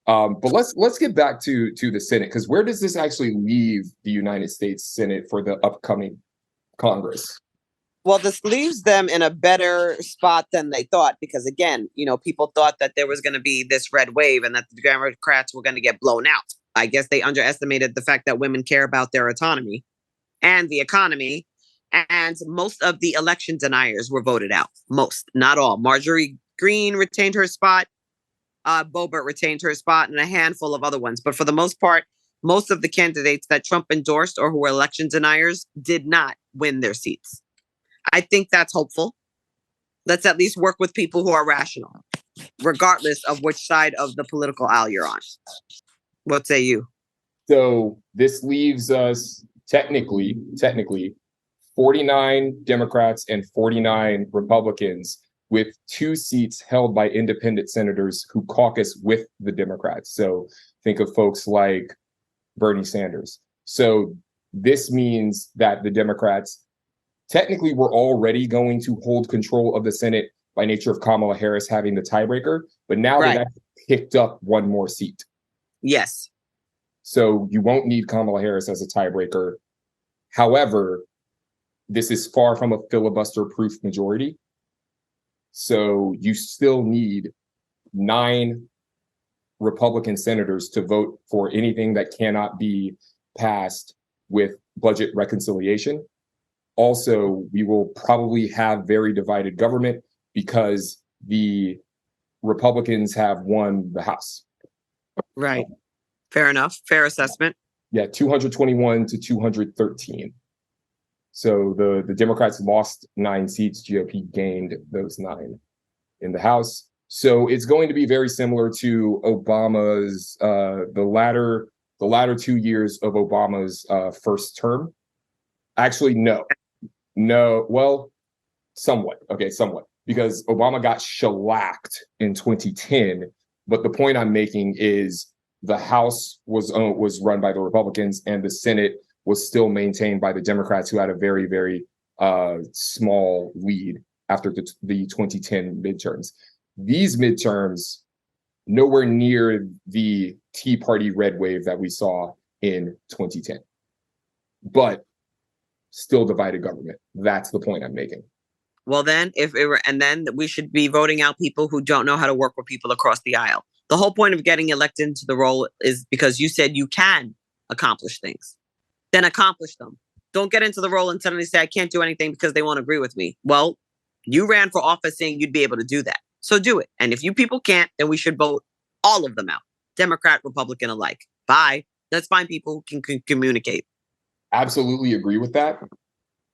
But let's get back to the Senate, because where does this actually leave the United States Senate for the upcoming Congress? Well, this leaves them in a better spot than they thought, because again, people thought that there was going to be this red wave and that the Democrats were going to get blown out. I guess they underestimated the fact that women care about their autonomy and the economy. And most of the election deniers were voted out. Most, not all. Marjorie Greene retained her spot. Boebert retained her spot, and a handful of other ones. But for the most part, most of the candidates that Trump endorsed or who were election deniers did not win their seats. I think that's hopeful. Let's at least work with people who are rational, regardless of which side of the political aisle you're on. What say you? So this leaves us technically 49 Democrats and 49 Republicans, with 2 seats held by independent senators who caucus with the Democrats. So think of folks like Bernie Sanders. So this means that the Democrats technically were already going to hold control of the Senate by nature of Kamala Harris having the tiebreaker, but now they've actually picked up one more seat. Yes. So you won't need Kamala Harris as a tiebreaker. However, this is far from a filibuster-proof majority. So you still need 9 Republican senators to vote for anything that cannot be passed with budget reconciliation. Also, we will probably have very divided government because the Republicans have won the House. Right. Fair enough. Fair assessment. Yeah, 221 to 213. So the Democrats lost 9 seats. GOP gained those 9 in the House. So it's going to be very similar to Obama's the latter 2 years of Obama's first term. Actually, no. Well, somewhat. Okay, somewhat, because Obama got shellacked in 2010. But the point I'm making is the House was run by the Republicans, and the Senate was still maintained by the Democrats, who had a very, very small lead after the 2010 midterms. These midterms, nowhere near the Tea Party red wave that we saw in 2010, but still divided government. That's the point I'm making. Well, then, then we should be voting out people who don't know how to work with people across the aisle. The whole point of getting elected into the role is because you said you can accomplish things. Then accomplish them. Don't get into the role and suddenly say, I can't do anything because they won't agree with me. Well, you ran for office saying you'd be able to do that. So do it. And if you people can't, then we should vote all of them out. Democrat, Republican alike. Bye. Let's find people who can communicate. Absolutely agree with that.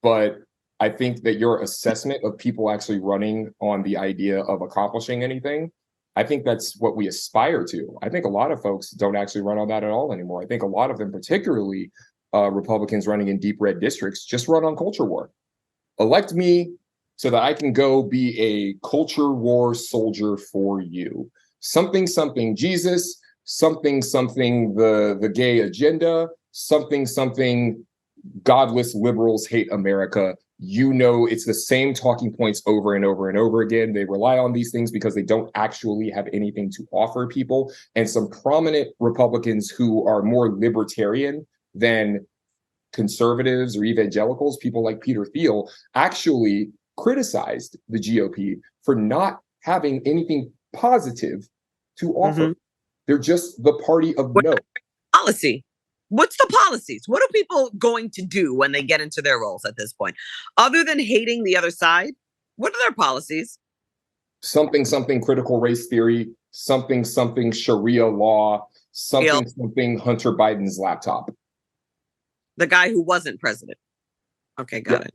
But I think that your assessment of people actually running on the idea of accomplishing anything, I think that's what we aspire to. I think a lot of folks don't actually run on that at all anymore. I think a lot of them, particularly Republicans running in deep red districts, just run on culture war. Elect me so that I can go be a culture war soldier for you. Something, something Jesus, something, something the gay agenda, something, something godless liberals hate America. You know, it's the same talking points over and over and over again. They rely on these things because they don't actually have anything to offer people. And some prominent Republicans who are more libertarian than conservatives or evangelicals, people like Peter Thiel, actually criticized the GOP for not having anything positive to offer. Mm-hmm. They're just the party of no. Policy. What's the policies? What are people going to do when they get into their roles at this point? Other than hating the other side, what are their policies? Something, something critical race theory, something, something Sharia law, something, something Hunter Biden's laptop. The guy who wasn't president. Okay, got it.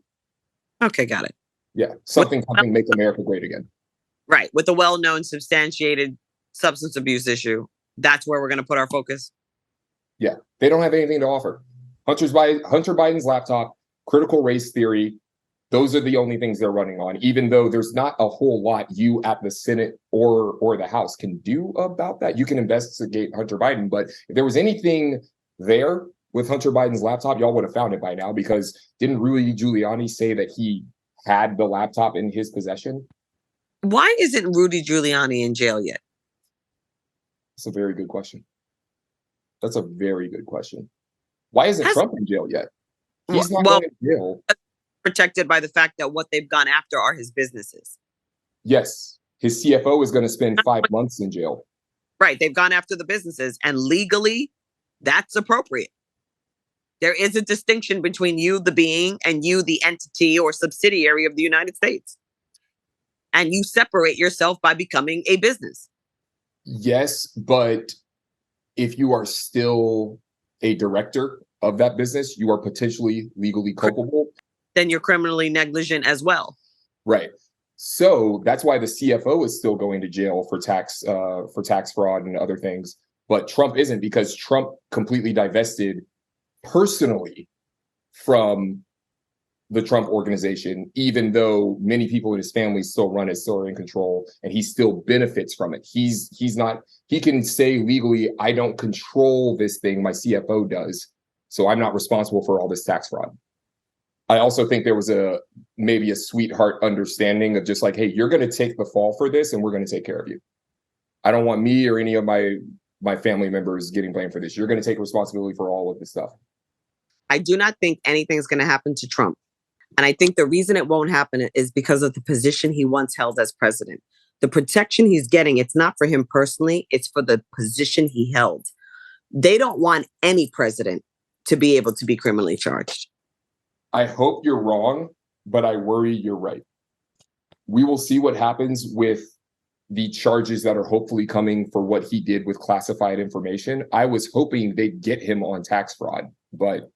Okay, got it. Yeah, something, something make America great again. Right, with the well-known substantiated substance abuse issue. That's where we're going to put our focus. Yeah, they don't have anything to offer. Hunter Biden's laptop, critical race theory, those are the only things they're running on, even though there's not a whole lot you at the Senate or the House can do about that. You can investigate Hunter Biden, but if there was anything there with Hunter Biden's laptop, y'all would have found it by now, because didn't Rudy Giuliani say that he had the laptop in his possession? Why isn't Rudy Giuliani in jail yet? That's a very good question. That's a very good question. Why isn't Has Trump in jail yet? He's not well going to jail. protected by the fact that what they've gone after are his businesses. Yes, his CFO is going to spend 5 months in jail. Right, they've gone after the businesses, and legally, that's appropriate. There is a distinction between you, the being, and you, the entity or subsidiary of the United States. And you separate yourself by becoming a business. Yes, but if you are still a director of that business, you are potentially legally culpable. Then you're criminally negligent as well. Right. So that's why the CFO is still going to jail for tax fraud and other things, but Trump isn't, because Trump completely divested personally from the Trump organization, even though many people in his family still run it, still are in control, and he still benefits from it. He's not, he can say legally, I don't control this thing, my CFO does, so I'm not responsible for all this tax fraud. I also think there was maybe a sweetheart understanding of just like, hey, you're going to take the fall for this and we're going to take care of you. I don't want me or any of my family members getting blamed for this. You're going to take responsibility for all of this stuff. I do not think anything's going to happen to Trump. And I think the reason it won't happen is because of the position he once held as president. The protection he's getting, it's not for him personally, it's for the position he held. They don't want any president to be able to be criminally charged. I hope you're wrong, but I worry you're right. We will see what happens with the charges that are hopefully coming for what he did with classified information. I was hoping they'd get him on tax fraud, but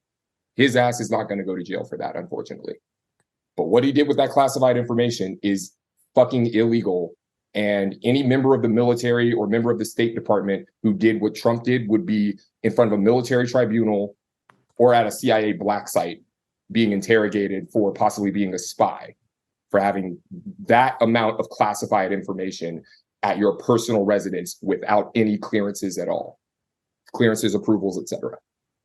his ass is not going to go to jail for that, unfortunately. But what he did with that classified information is fucking illegal. And any member of the military or member of the State Department who did what Trump did would be in front of a military tribunal or at a CIA black site being interrogated for possibly being a spy, for having that amount of classified information at your personal residence without any clearances at all. Clearances, approvals, etc.